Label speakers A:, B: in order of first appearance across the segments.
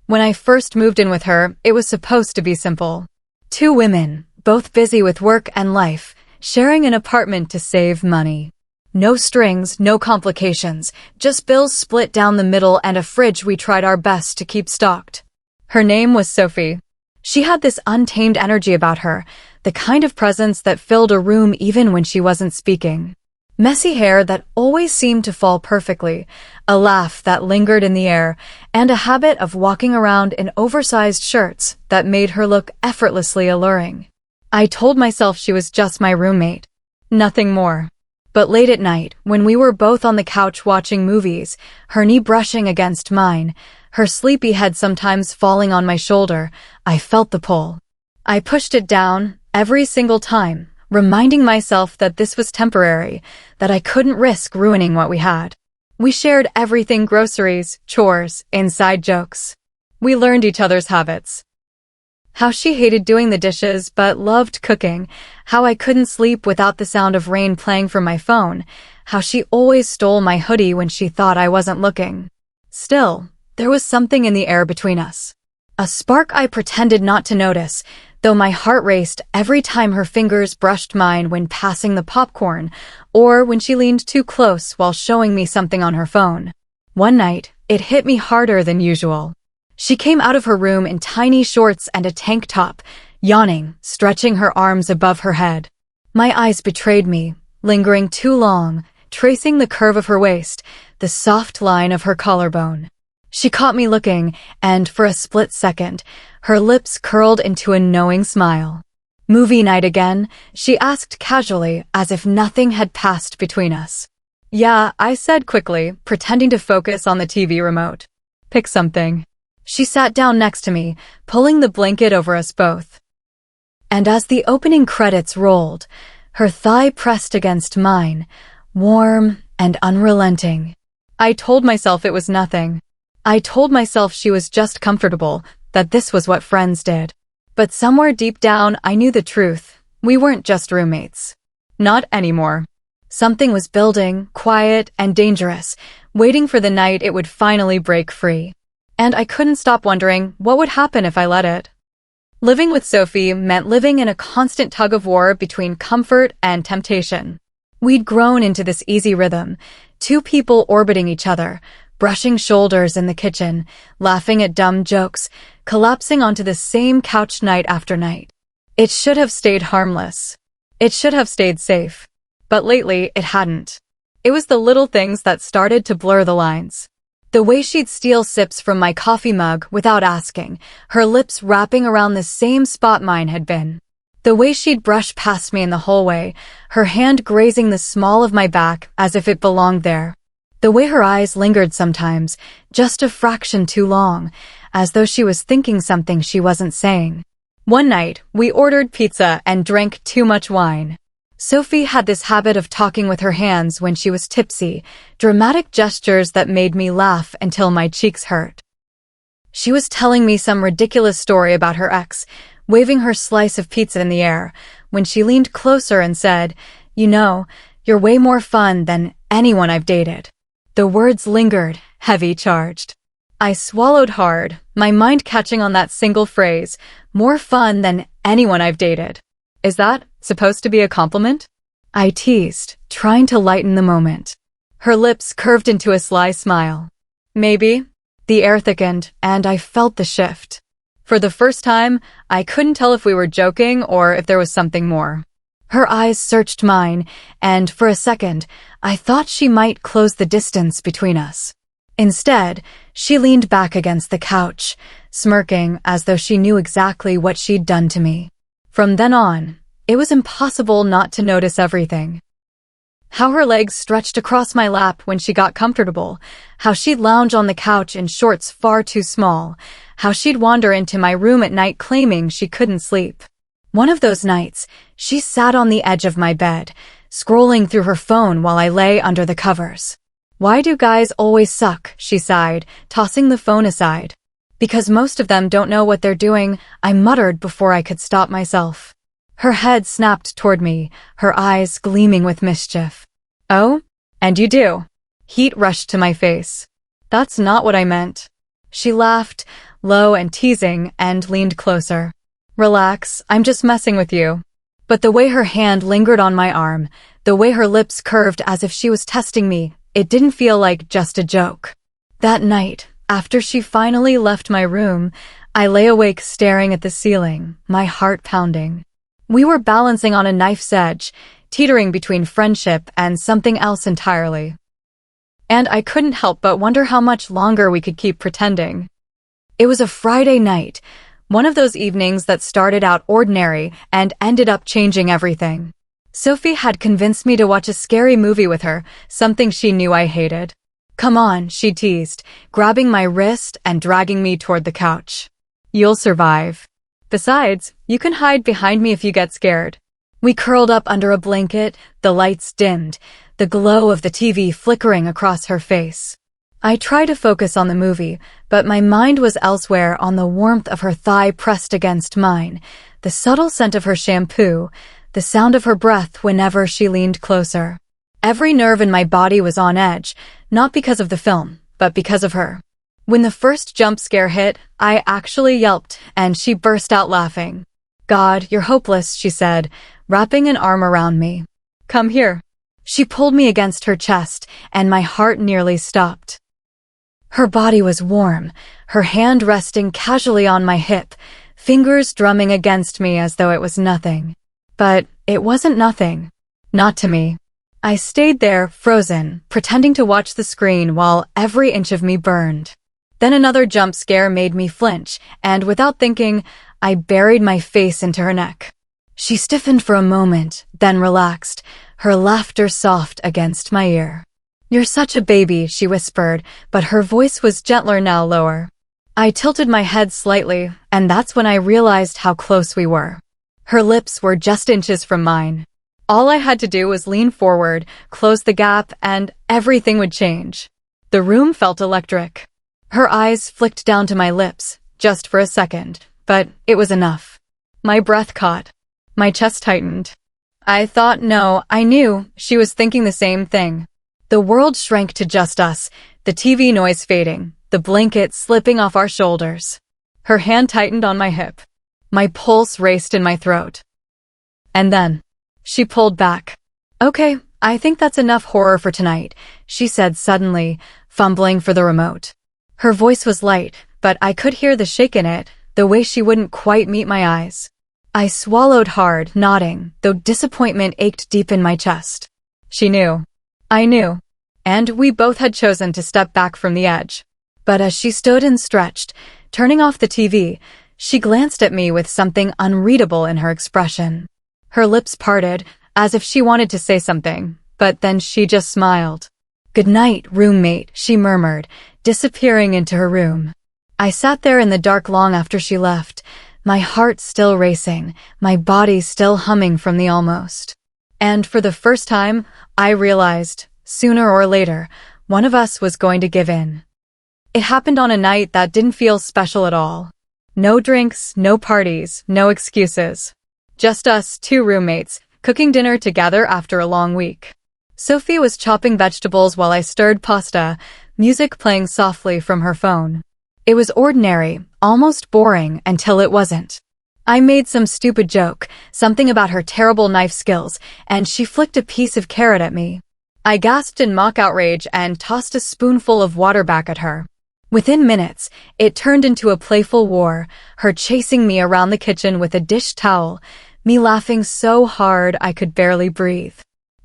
A: When I first moved in with her, it was supposed to be simple. Two women, both busy with work and life, sharing an apartment to save money. No strings, no complications, just bills split down the middle and a fridge we tried our best to keep stocked. Her name was Sophie. She had this untamed energy about her, the kind of presence that filled a room even when she wasn't speaking. Messy hair that always seemed to fall perfectly, a laugh that lingered in the air, and a habit of walking around in oversized shirts that made her look effortlessly alluring. I told myself she was just my roommate. Nothing more. But late at night, when we were both on the couch watching movies, her knee brushing against mine, her sleepy head sometimes falling on my shoulder, I felt the pull. I pushed it down, every single time, reminding myself that this was temporary, that I couldn't risk ruining what we had. We shared everything: groceries, chores, inside jokes. We learned each other's habits. How she hated doing the dishes but loved cooking, how I couldn't sleep without the sound of rain playing from my phone, how she always stole my hoodie when she thought I wasn't looking. Still, there was something in the air between us. A spark I pretended not to notice, though my heart raced every time her fingers brushed mine when passing the popcorn, or when she leaned too close while showing me something on her phone. One night, it hit me harder than usual. She came out of her room in tiny shorts and a tank top, yawning, stretching her arms above her head. My eyes betrayed me, lingering too long, tracing the curve of her waist, the soft line of her collarbone. She caught me looking, and for a split second, her lips curled into a knowing smile. "Movie night again?" she asked casually, as if nothing had passed between us. "Yeah," I said quickly, pretending to focus on the TV remote. "Pick something." She sat down next to me, pulling the blanket over us both. And as the opening credits rolled, her thigh pressed against mine, warm and unrelenting. I told myself it was nothing. I told myself she was just comfortable, that this was what friends did. But somewhere deep down, I knew the truth. We weren't just roommates. Not anymore. Something was building, quiet and dangerous, waiting for the night it would finally break free. And I couldn't stop wondering what would happen if I let it. Living with Sophie meant living in a constant tug-of-war between comfort and temptation. We'd grown into this easy rhythm, two people orbiting each other, brushing shoulders in the kitchen, laughing at dumb jokes, collapsing onto the same couch night after night. It should have stayed harmless. It should have stayed safe. But lately, it hadn't. It was the little things that started to blur the lines. The way she'd steal sips from my coffee mug without asking, her lips wrapping around the same spot mine had been. The way she'd brush past me in the hallway, her hand grazing the small of my back as if it belonged there. The way her eyes lingered sometimes, just a fraction too long, as though she was thinking something she wasn't saying. One night, we ordered pizza and drank too much wine. Sophie had this habit of talking with her hands when she was tipsy, dramatic gestures that made me laugh until my cheeks hurt. She was telling me some ridiculous story about her ex, waving her slice of pizza in the air, when she leaned closer and said, "You know, you're way more fun than anyone I've dated." The words lingered, heavy-charged. I swallowed hard, my mind catching on that single phrase, "more fun than anyone I've dated." Is that supposed to be a compliment? I teased, trying to lighten the moment. Her lips curved into a sly smile. Maybe. The air thickened, and I felt the shift. For the first time, I couldn't tell if we were joking or if there was something more. Her eyes searched mine, and for a second, I thought she might close the distance between us. Instead, she leaned back against the couch, smirking as though she knew exactly what she'd done to me. From then on, it was impossible not to notice everything. How her legs stretched across my lap when she got comfortable, how she'd lounge on the couch in shorts far too small, how she'd wander into my room at night claiming she couldn't sleep. One of those nights, she sat on the edge of my bed, scrolling through her phone while I lay under the covers. "Why do guys always suck?" she sighed, tossing the phone aside. "Because most of them don't know what they're doing," I muttered before I could stop myself. Her head snapped toward me, her eyes gleaming with mischief. "Oh? And you do?" Heat rushed to my face. "That's not what I meant." She laughed, low and teasing, and leaned closer. "Relax, I'm just messing with you." But the way her hand lingered on my arm, the way her lips curved as if she was testing me, it didn't feel like just a joke. That night, after she finally left my room, I lay awake staring at the ceiling, my heart pounding. We were balancing on a knife's edge, teetering between friendship and something else entirely. And I couldn't help but wonder how much longer we could keep pretending. It was a Friday night, one of those evenings that started out ordinary and ended up changing everything. Sophie had convinced me to watch a scary movie with her, something she knew I hated. "Come on," she teased, grabbing my wrist and dragging me toward the couch. "You'll survive. Besides, you can hide behind me if you get scared." We curled up under a blanket, the lights dimmed, the glow of the TV flickering across her face. I tried to focus on the movie, but my mind was elsewhere, on the warmth of her thigh pressed against mine, the subtle scent of her shampoo, the sound of her breath whenever she leaned closer. Every nerve in my body was on edge, not because of the film, but because of her. When the first jump scare hit, I actually yelped, and she burst out laughing. "God, you're hopeless," she said, wrapping an arm around me. "Come here." She pulled me against her chest, and my heart nearly stopped. Her body was warm, her hand resting casually on my hip, fingers drumming against me as though it was nothing. But it wasn't nothing. Not to me. I stayed there, frozen, pretending to watch the screen while every inch of me burned. Then another jump scare made me flinch, and without thinking, I buried my face into her neck. She stiffened for a moment, then relaxed, her laughter soft against my ear. "You're such a baby," she whispered, but her voice was gentler now, lower. I tilted my head slightly, and that's when I realized how close we were. Her lips were just inches from mine. All I had to do was lean forward, close the gap, and everything would change. The room felt electric. Her eyes flicked down to my lips, just for a second, but it was enough. My breath caught. My chest tightened. I knew she was thinking the same thing. The world shrank to just us, the TV noise fading, the blanket slipping off our shoulders. Her hand tightened on my hip. My pulse raced in my throat. And then, she pulled back. "Okay, I think that's enough horror for tonight," she said suddenly, fumbling for the remote. Her voice was light, but I could hear the shake in it, the way she wouldn't quite meet my eyes. I swallowed hard, nodding, though disappointment ached deep in my chest. She knew. I knew. And we both had chosen to step back from the edge. But as she stood and stretched, turning off the TV, she glanced at me with something unreadable in her expression. Her lips parted, as if she wanted to say something, but then she just smiled. "Good night, roommate," she murmured, disappearing into her room. I sat there in the dark long after she left, my heart still racing, my body still humming from the almost. And for the first time, I realized, sooner or later, one of us was going to give in. It happened on a night that didn't feel special at all. No drinks, no parties, no excuses. Just us, two roommates, cooking dinner together after a long week. Sophie was chopping vegetables while I stirred pasta, music playing softly from her phone. It was ordinary, almost boring, until it wasn't. I made some stupid joke, something about her terrible knife skills, and she flicked a piece of carrot at me. I gasped in mock outrage and tossed a spoonful of water back at her. Within minutes, it turned into a playful war, her chasing me around the kitchen with a dish towel, me laughing so hard I could barely breathe.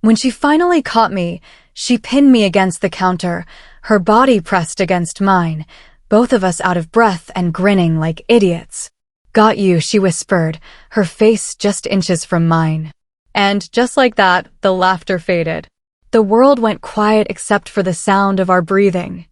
A: When she finally caught me, she pinned me against the counter, her body pressed against mine, both of us out of breath and grinning like idiots. "Got you," she whispered, her face just inches from mine. And just like that, the laughter faded. The world went quiet except for the sound of our breathing.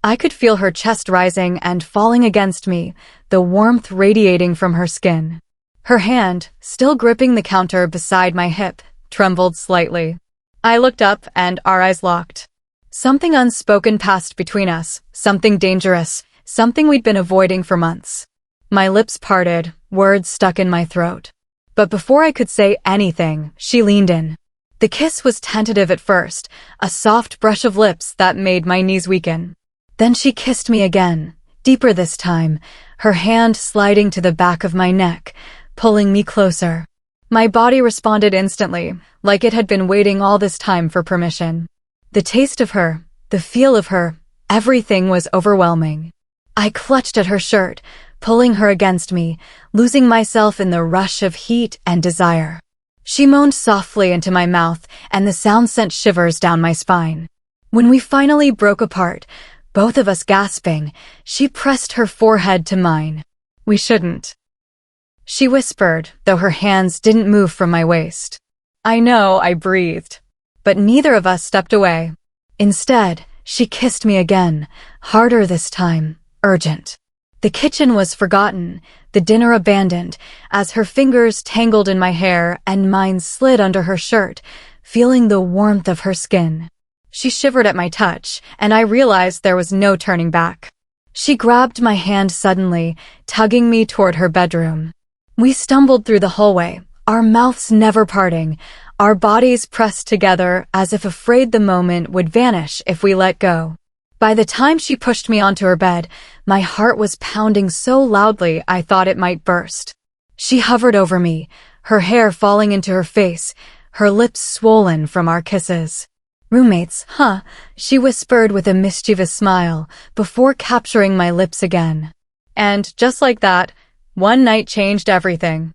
A: I could feel her chest rising and falling against me, the warmth radiating from her skin. Her hand, still gripping the counter beside my hip, trembled slightly. I looked up and our eyes locked. Something unspoken passed between us, something dangerous, something we'd been avoiding for months. My lips parted, words stuck in my throat. But before I could say anything, she leaned in. The kiss was tentative at first, a soft brush of lips that made my knees weaken. Then she kissed me again, deeper this time, her hand sliding to the back of my neck, pulling me closer. My body responded instantly, like it had been waiting all this time for permission. The taste of her, the feel of her, everything was overwhelming. I clutched at her shirt, pulling her against me, losing myself in the rush of heat and desire. She moaned softly into my mouth, and the sound sent shivers down my spine. When we finally broke apart, both of us gasping, she pressed her forehead to mine. "We shouldn't," she whispered, though her hands didn't move from my waist. "I know," I breathed. But neither of us stepped away. Instead, she kissed me again, harder this time, urgent. The kitchen was forgotten, the dinner abandoned, as her fingers tangled in my hair and mine slid under her shirt, feeling the warmth of her skin. She shivered at my touch, and I realized there was no turning back. She grabbed my hand suddenly, tugging me toward her bedroom. We stumbled through the hallway, our mouths never parting, our bodies pressed together as if afraid the moment would vanish if we let go. By the time she pushed me onto her bed, my heart was pounding so loudly I thought it might burst. She hovered over me, her hair falling into her face, her lips swollen from our kisses. "Roommates, huh?" she whispered with a mischievous smile, before capturing my lips again. And just like that, one night changed everything.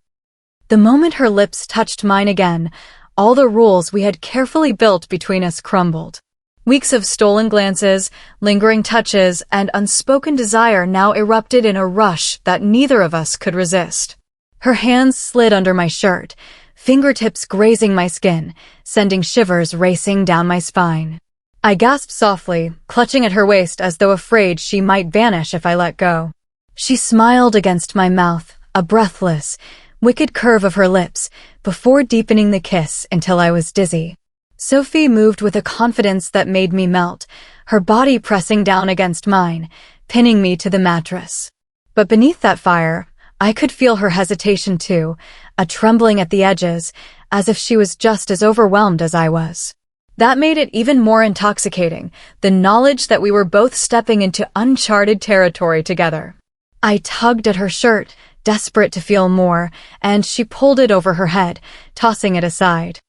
A: The moment her lips touched mine again, all the rules we had carefully built between us crumbled. Weeks of stolen glances, lingering touches, and unspoken desire now erupted in a rush that neither of us could resist. Her hands slid under my shirt, fingertips grazing my skin, sending shivers racing down my spine. I gasped softly, clutching at her waist as though afraid she might vanish if I let go. She smiled against my mouth, a breathless, wicked curve of her lips, before deepening the kiss until I was dizzy. Sophie moved with a confidence that made me melt, her body pressing down against mine, pinning me to the mattress. But beneath that fire, I could feel her hesitation too, a trembling at the edges, as if she was just as overwhelmed as I was. That made it even more intoxicating, the knowledge that we were both stepping into uncharted territory together. I tugged at her shirt, desperate to feel more, and she pulled it over her head, tossing it aside.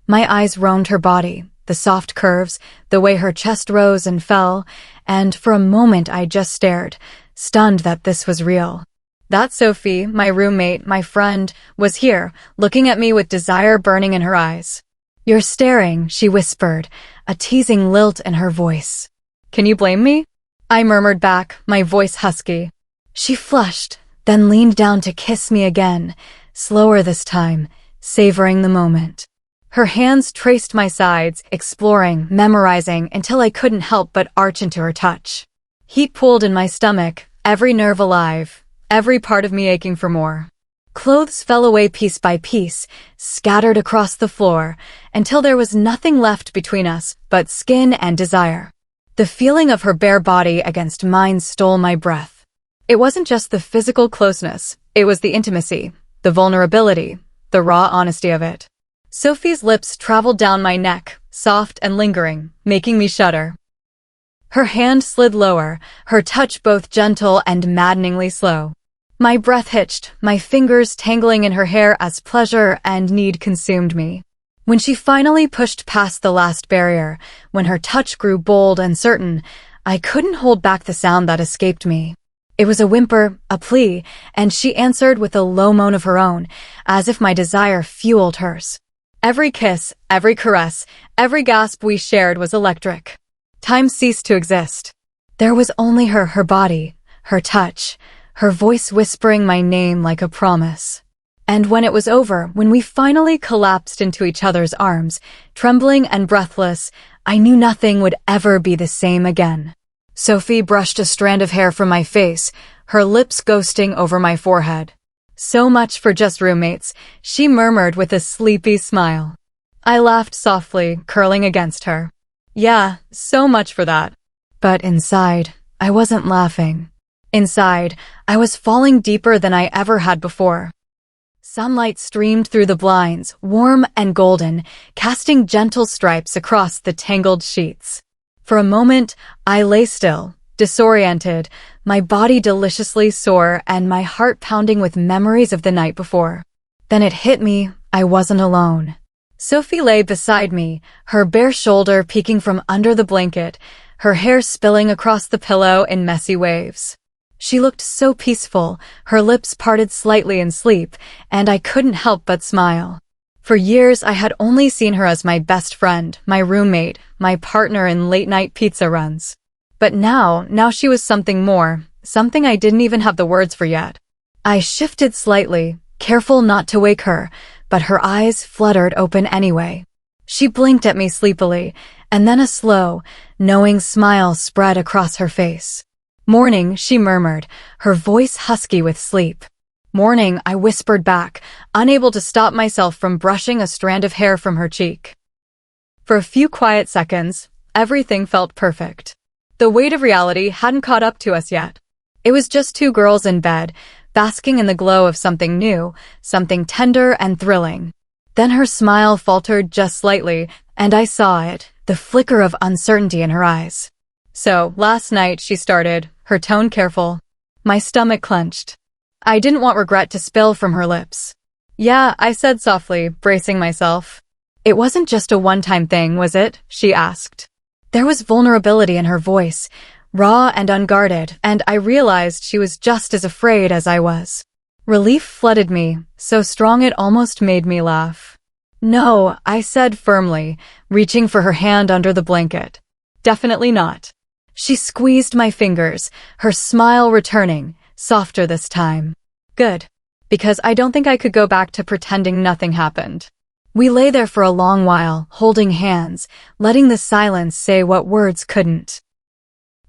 A: My eyes roamed her body, the soft curves, the way her chest rose and fell, and for a moment I just stared, stunned that this was real. That Sophie, my roommate, my friend, was here, looking at me with desire burning in her eyes. "You're staring," she whispered, a teasing lilt in her voice. "Can you blame me?" I murmured back, my voice husky. She flushed, then leaned down to kiss me again, slower this time, savoring the moment. Her hands traced my sides, exploring, memorizing, until I couldn't help but arch into her touch. Heat pooled in my stomach, every nerve alive, every part of me aching for more. Clothes fell away piece by piece, scattered across the floor, until there was nothing left between us but skin and desire. The feeling of her bare body against mine stole my breath. It wasn't just the physical closeness, it was the intimacy, the vulnerability, the raw honesty of it. Sophie's lips traveled down my neck, soft and lingering, making me shudder. Her hand slid lower, her touch both gentle and maddeningly slow. My breath hitched, my fingers tangling in her hair as pleasure and need consumed me. When she finally pushed past the last barrier, when her touch grew bold and certain, I couldn't hold back the sound that escaped me. It was a whimper, a plea, and she answered with a low moan of her own, as if my desire fueled hers. Every kiss, every caress, every gasp we shared was electric. Time ceased to exist. There was only her body, her touch, her voice whispering my name like a promise. And when it was over, when we finally collapsed into each other's arms, trembling and breathless, I knew nothing would ever be the same again. Sophie brushed a strand of hair from my face, her lips ghosting over my forehead. "So much for just roommates," she murmured with a sleepy smile. I laughed softly, curling against her. "Yeah, so much for that." But inside, I wasn't laughing. Inside, I was falling deeper than I ever had before. Sunlight streamed through the blinds, warm and golden, casting gentle stripes across the tangled sheets. For a moment, I lay still, disoriented, my body deliciously sore and my heart pounding with memories of the night before. Then it hit me, I wasn't alone. Sophie lay beside me, her bare shoulder peeking from under the blanket, her hair spilling across the pillow in messy waves. She looked so peaceful, her lips parted slightly in sleep, and I couldn't help but smile. For years, I had only seen her as my best friend, my roommate, my partner in late-night pizza runs. But now she was something more, something I didn't even have the words for yet. I shifted slightly, careful not to wake her, but her eyes fluttered open anyway. She blinked at me sleepily, and then a slow, knowing smile spread across her face. "Morning," she murmured, her voice husky with sleep. "Morning," I whispered back, unable to stop myself from brushing a strand of hair from her cheek. For a few quiet seconds, everything felt perfect. The weight of reality hadn't caught up to us yet. It was just two girls in bed, basking in the glow of something new, something tender and thrilling. Then her smile faltered just slightly, and I saw it, the flicker of uncertainty in her eyes. "So, last night," she started, her tone careful. My stomach clenched. I didn't want regret to spill from her lips. "Yeah," I said softly, bracing myself. "It wasn't just a one-time thing, was it?" she asked. There was vulnerability in her voice, raw and unguarded, and I realized she was just as afraid as I was. Relief flooded me, so strong it almost made me laugh. "No," I said firmly, reaching for her hand under the blanket. "Definitely not." She squeezed my fingers, her smile returning, softer this time. "Good. Because I don't think I could go back to pretending nothing happened." We lay there for a long while, holding hands, letting the silence say what words couldn't.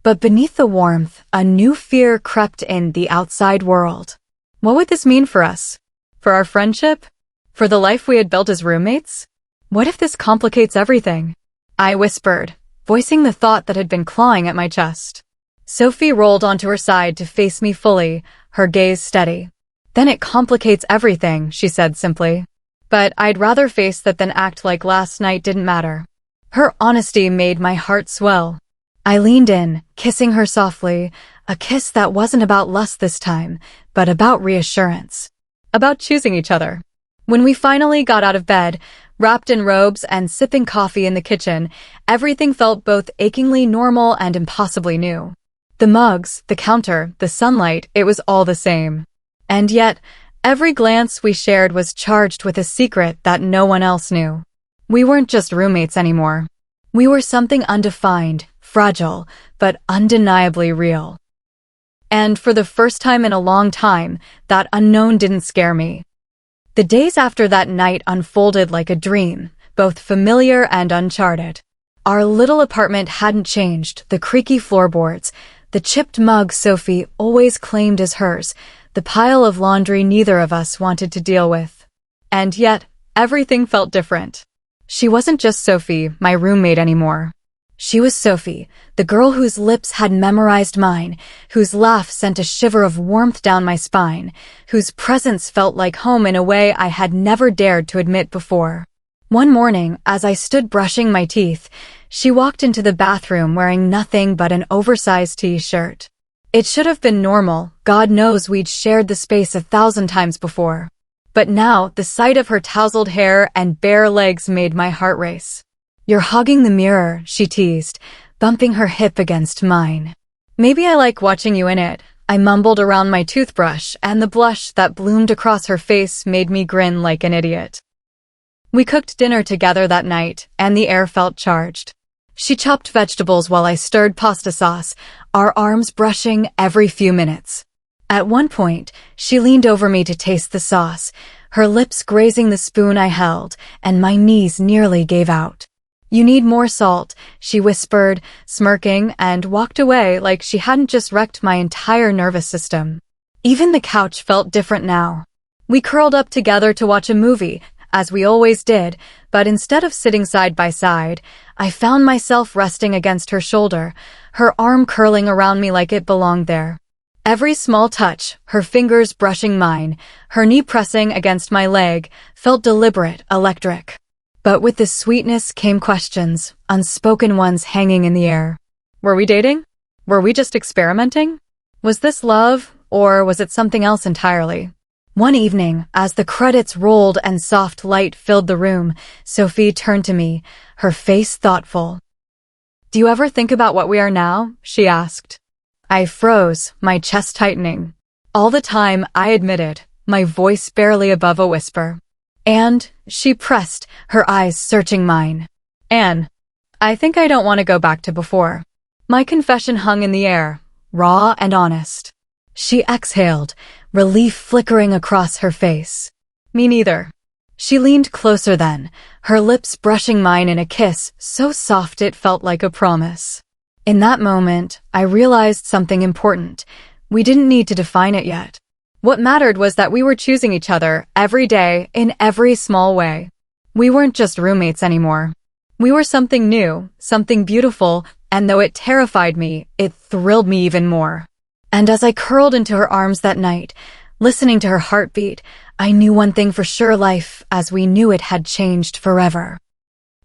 A: But beneath the warmth, a new fear crept in the outside world. What would this mean for us? For our friendship? For the life we had built as roommates? What if this complicates everything? I whispered, voicing the thought that had been clawing at my chest. Sophie rolled onto her side to face me fully, her gaze steady. "Then it complicates everything," she said simply. "But I'd rather face that than act like last night didn't matter." Her honesty made my heart swell. I leaned in, kissing her softly, a kiss that wasn't about lust this time, but about reassurance. About choosing each other. When we finally got out of bed, wrapped in robes and sipping coffee in the kitchen, everything felt both achingly normal and impossibly new. The mugs, the counter, the sunlight, it was all the same. And yet, every glance we shared was charged with a secret that no one else knew. We weren't just roommates anymore. We were something undefined, fragile, but undeniably real. And for the first time in a long time, that unknown didn't scare me. The days after that night unfolded like a dream, both familiar and uncharted. Our little apartment hadn't changed, the creaky floorboards, the chipped mug Sophie always claimed as hers, the pile of laundry neither of us wanted to deal with. And yet, everything felt different. She wasn't just Sophie, my roommate anymore. She was Sophie, the girl whose lips had memorized mine, whose laugh sent a shiver of warmth down my spine, whose presence felt like home in a way I had never dared to admit before. One morning, as I stood brushing my teeth, she walked into the bathroom wearing nothing but an oversized t-shirt. It should have been normal, God knows we'd shared the space 1,000 times before. But now, the sight of her tousled hair and bare legs made my heart race. "You're hogging the mirror," she teased, bumping her hip against mine. "Maybe I like watching you in it," I mumbled around my toothbrush, and the blush that bloomed across her face made me grin like an idiot. We cooked dinner together that night, and the air felt charged. She chopped vegetables while I stirred pasta sauce, our arms brushing every few minutes. At one point, she leaned over me to taste the sauce, her lips grazing the spoon I held, and my knees nearly gave out. "You need more salt," she whispered, smirking, and walked away like she hadn't just wrecked my entire nervous system. Even the couch felt different now. We curled up together to watch a movie, as we always did, but instead of sitting side by side, I found myself resting against her shoulder, her arm curling around me like it belonged there. Every small touch, her fingers brushing mine, her knee pressing against my leg, felt deliberate, electric. But with the sweetness came questions, unspoken ones hanging in the air. Were we dating? Were we just experimenting? Was this love, or was it something else entirely? One evening, as the credits rolled and soft light filled the room, Sophie turned to me, her face thoughtful. "Do you ever think about what we are now?" she asked. I froze, my chest tightening. All the time, I admitted, my voice barely above a whisper. "And," she pressed, her eyes searching mine. "Anne, I think I don't want to go back to before." My confession hung in the air, raw and honest. She exhaled, relief flickering across her face. "Me neither." She leaned closer then, her lips brushing mine in a kiss so soft it felt like a promise. In that moment, I realized something important. We didn't need to define it yet. What mattered was that we were choosing each other every day in every small way. We weren't just roommates anymore. We were something new, something beautiful, and though it terrified me, it thrilled me even more. And as I curled into her arms that night, listening to her heartbeat, I knew one thing for sure: life, as we knew it, had changed forever.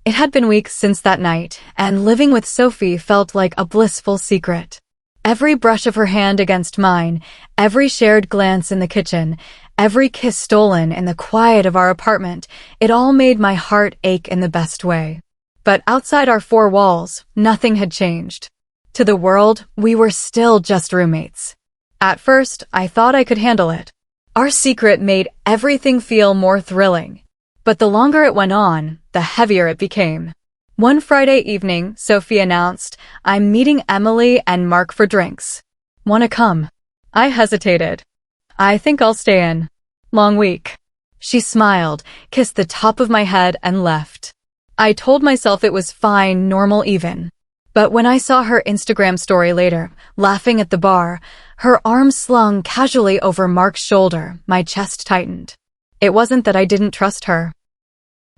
A: It had been weeks since that night, and living with Sophie felt like a blissful secret. Every brush of her hand against mine, every shared glance in the kitchen, every kiss stolen in the quiet of our apartment, it all made my heart ache in the best way. But outside our four walls, nothing had changed. To the world, we were still just roommates. At first, I thought I could handle it. Our secret made everything feel more thrilling. But the longer it went on, the heavier it became. One Friday evening, Sophie announced, "I'm meeting Emily and Mark for drinks. Wanna come?" I hesitated. "I think I'll stay in. Long week." She smiled, kissed the top of my head, and left. I told myself it was fine, normal even. But when I saw her Instagram story later, laughing at the bar, her arm slung casually over Mark's shoulder, my chest tightened. It wasn't that I didn't trust her.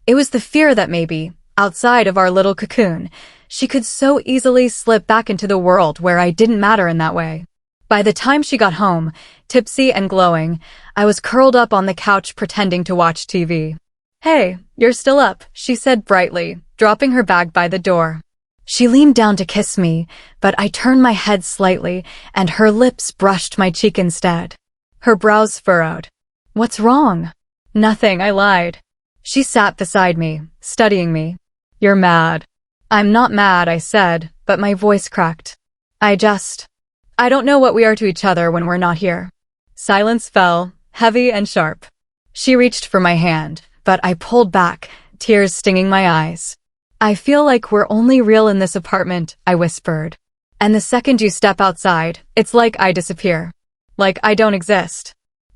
A: It was the fear that maybe, outside of our little cocoon, she could so easily slip back into the world where I didn't matter in that way. By the time she got home, tipsy and glowing, I was curled up on the couch pretending to watch TV. "Hey, you're still up," she said brightly, dropping her bag by the door. She leaned down to kiss me, but I turned my head slightly, and her lips brushed my cheek instead. Her brows furrowed. "What's wrong?" "Nothing," I lied. She sat beside me, studying me. "You're mad." "I'm not mad," I said, but my voice cracked. I don't know what we are to each other when we're not here." Silence fell, heavy and sharp. She reached for my hand, but I pulled back, tears stinging my eyes. "I feel like we're only real in this apartment," I whispered. "And the second you step outside, it's like I disappear. Like I don't exist."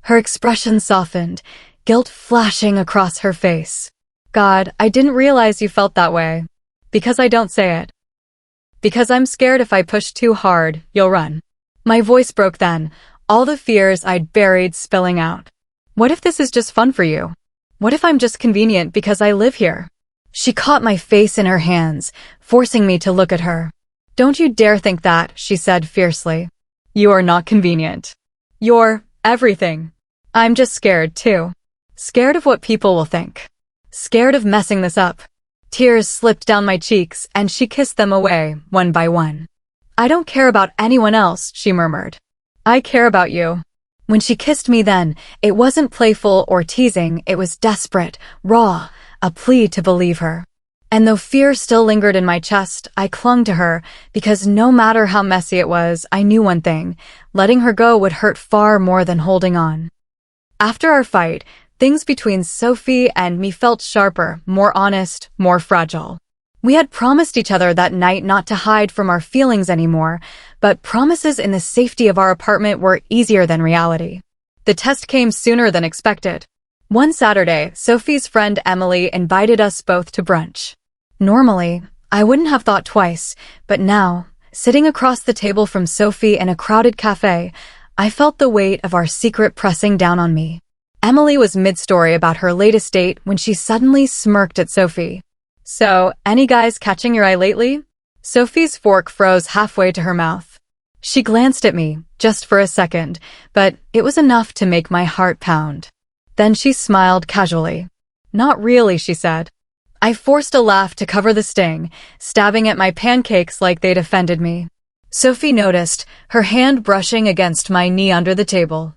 A: Her expression softened, guilt flashing across her face. "God, I didn't realize you felt that way." "Because I don't say it. Because I'm scared if I push too hard, you'll run." My voice broke then, all the fears I'd buried spilling out. "What if this is just fun for you? What if I'm just convenient because I live here?" She caught my face in her hands, forcing me to look at her. "Don't you dare think that," she said fiercely. "You are not convenient. You're everything. I'm just scared, too. Scared of what people will think. Scared of messing this up." Tears slipped down my cheeks, and she kissed them away, one by one. "I don't care about anyone else," she murmured. "I care about you." When she kissed me then, it wasn't playful or teasing, it was desperate, raw, a plea to believe her. And though fear still lingered in my chest, I clung to her, because no matter how messy it was, I knew one thing: letting her go would hurt far more than holding on. After our fight, things between Sophie and me felt sharper, more honest, more fragile. We had promised each other that night not to hide from our feelings anymore, but promises in the safety of our apartment were easier than reality. The test came sooner than expected. One Saturday, Sophie's friend Emily invited us both to brunch. Normally, I wouldn't have thought twice, but now, sitting across the table from Sophie in a crowded cafe, I felt the weight of our secret pressing down on me. Emily was mid-story about her latest date when she suddenly smirked at Sophie. "So, any guys catching your eye lately?" Sophie's fork froze halfway to her mouth. She glanced at me, just for a second, but it was enough to make my heart pound. Then she smiled casually. "Not really," she said. I forced a laugh to cover the sting, stabbing at my pancakes like they'd offended me. Sophie noticed, her hand brushing against my knee under the table.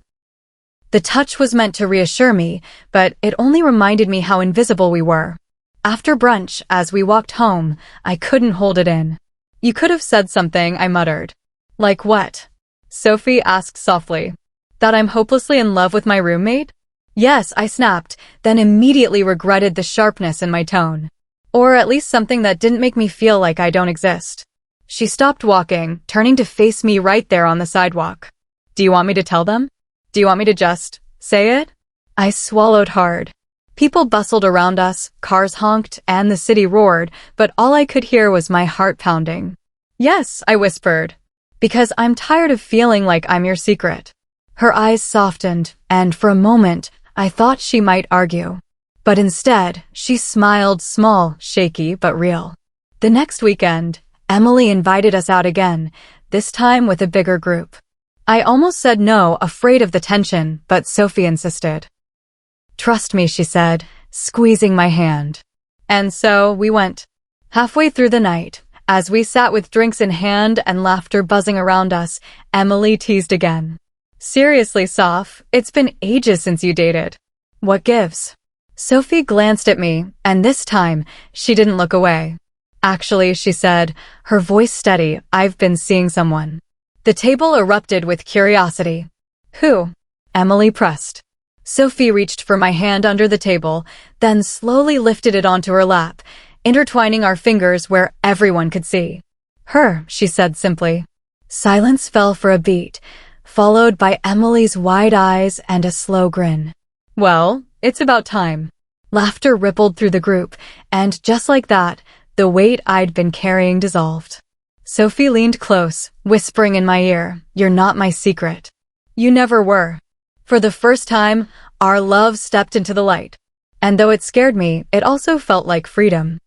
A: The touch was meant to reassure me, but it only reminded me how invisible we were. After brunch, as we walked home, I couldn't hold it in. "You could have said something," I muttered. "Like what?" Sophie asked softly. "That I'm hopelessly in love with my roommate?" "Yes," I snapped, then immediately regretted the sharpness in my tone. Or at least something that didn't make me feel like I don't exist. She stopped walking, turning to face me right there on the sidewalk. "Do you want me to tell them? Do you want me to just say it?" I swallowed hard. People bustled around us, cars honked, and the city roared, but all I could hear was my heart pounding. "Yes," I whispered, "because I'm tired of feeling like I'm your secret." Her eyes softened, and for a moment, I thought she might argue. But instead, she smiled, small, shaky, but real. The next weekend, Emily invited us out again, this time with a bigger group. I almost said no, afraid of the tension, but Sophie insisted. "Trust me," she said, squeezing my hand. And so we went. Halfway through the night, as we sat with drinks in hand and laughter buzzing around us, Emily teased again. "Seriously, Soph, it's been ages since you dated. What gives?" Sophie glanced at me, and this time, she didn't look away. "Actually," she said, her voice steady, "I've been seeing someone." The table erupted with curiosity. "Who?" Emily pressed. Sophie reached for my hand under the table, then slowly lifted it onto her lap, intertwining our fingers where everyone could see. "Her," she said simply. Silence fell for a beat, followed by Emily's wide eyes and a slow grin. "Well, it's about time." Laughter rippled through the group, and just like that, the weight I'd been carrying dissolved. Sophie leaned close, whispering in my ear, "You're not my secret." "You never were." For the first time, our love stepped into the light. And though it scared me, it also felt like freedom.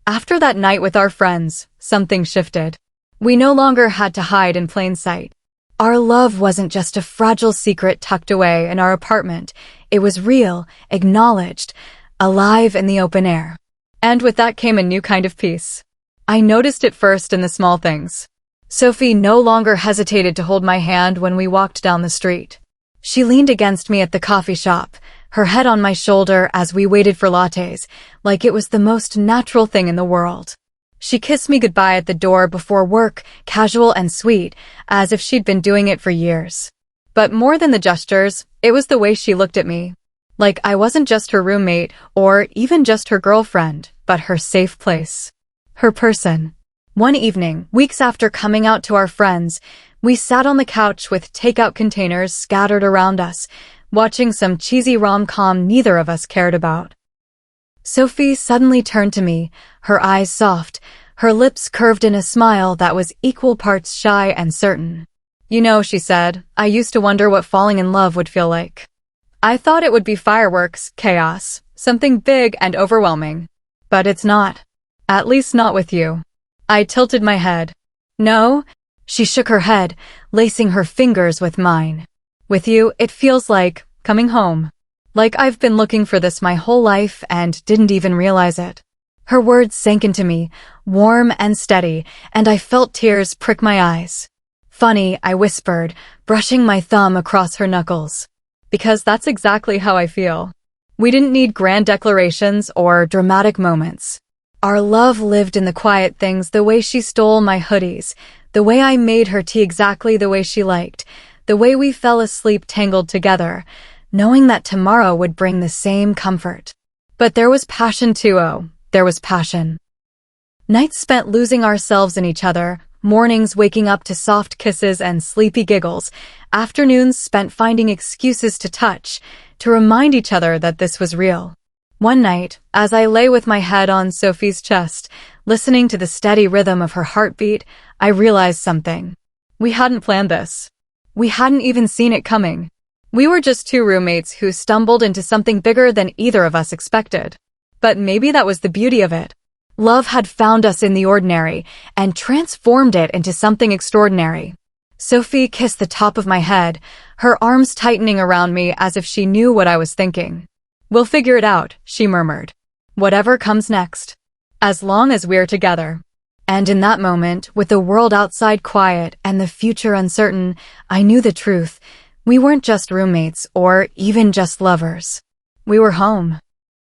A: After that night with our friends, something shifted. We no longer had to hide in plain sight. Our love wasn't just a fragile secret tucked away in our apartment. It was real, acknowledged, alive in the open air. And with that came a new kind of peace. I noticed it first in the small things. Sophie no longer hesitated to hold my hand when we walked down the street. She leaned against me at the coffee shop, her head on my shoulder as we waited for lattes, like it was the most natural thing in the world. She kissed me goodbye at the door before work, casual and sweet, as if she'd been doing it for years. But more than the gestures, it was the way she looked at me. Like I wasn't just her roommate, or even just her girlfriend, but her safe place. Her person. One evening, weeks after coming out to our friends, we sat on the couch with takeout containers scattered around us, watching some cheesy rom-com neither of us cared about. Sophie suddenly turned to me, her eyes soft, her lips curved in a smile that was equal parts shy and certain. "You know," she said, "I used to wonder what falling in love would feel like. I thought it would be fireworks, chaos, something big and overwhelming. But it's not. At least not with you." I tilted my head. "No?" She shook her head, lacing her fingers with mine. "With you, it feels like coming home. Like I've been looking for this my whole life and didn't even realize it." Her words sank into me, warm and steady, and I felt tears prick my eyes. "Funny," I whispered, brushing my thumb across her knuckles. "Because that's exactly how I feel." We didn't need grand declarations or dramatic moments. Our love lived in the quiet things, the way she stole my hoodies, the way I made her tea exactly the way she liked, the way we fell asleep tangled together, knowing that tomorrow would bring the same comfort. But there was passion too, oh, there was passion. Nights spent losing ourselves in each other, mornings waking up to soft kisses and sleepy giggles, afternoons spent finding excuses to touch, to remind each other that this was real. One night, as I lay with my head on Sophie's chest, listening to the steady rhythm of her heartbeat, I realized something. We hadn't planned this. We hadn't even seen it coming. We were just two roommates who stumbled into something bigger than either of us expected. But maybe that was the beauty of it. Love had found us in the ordinary and transformed it into something extraordinary. Sophie kissed the top of my head, her arms tightening around me as if she knew what I was thinking. "We'll figure it out," she murmured. "Whatever comes next. As long as we're together." And in that moment, with the world outside quiet and the future uncertain, I knew the truth. We weren't just roommates or even just lovers. We were home.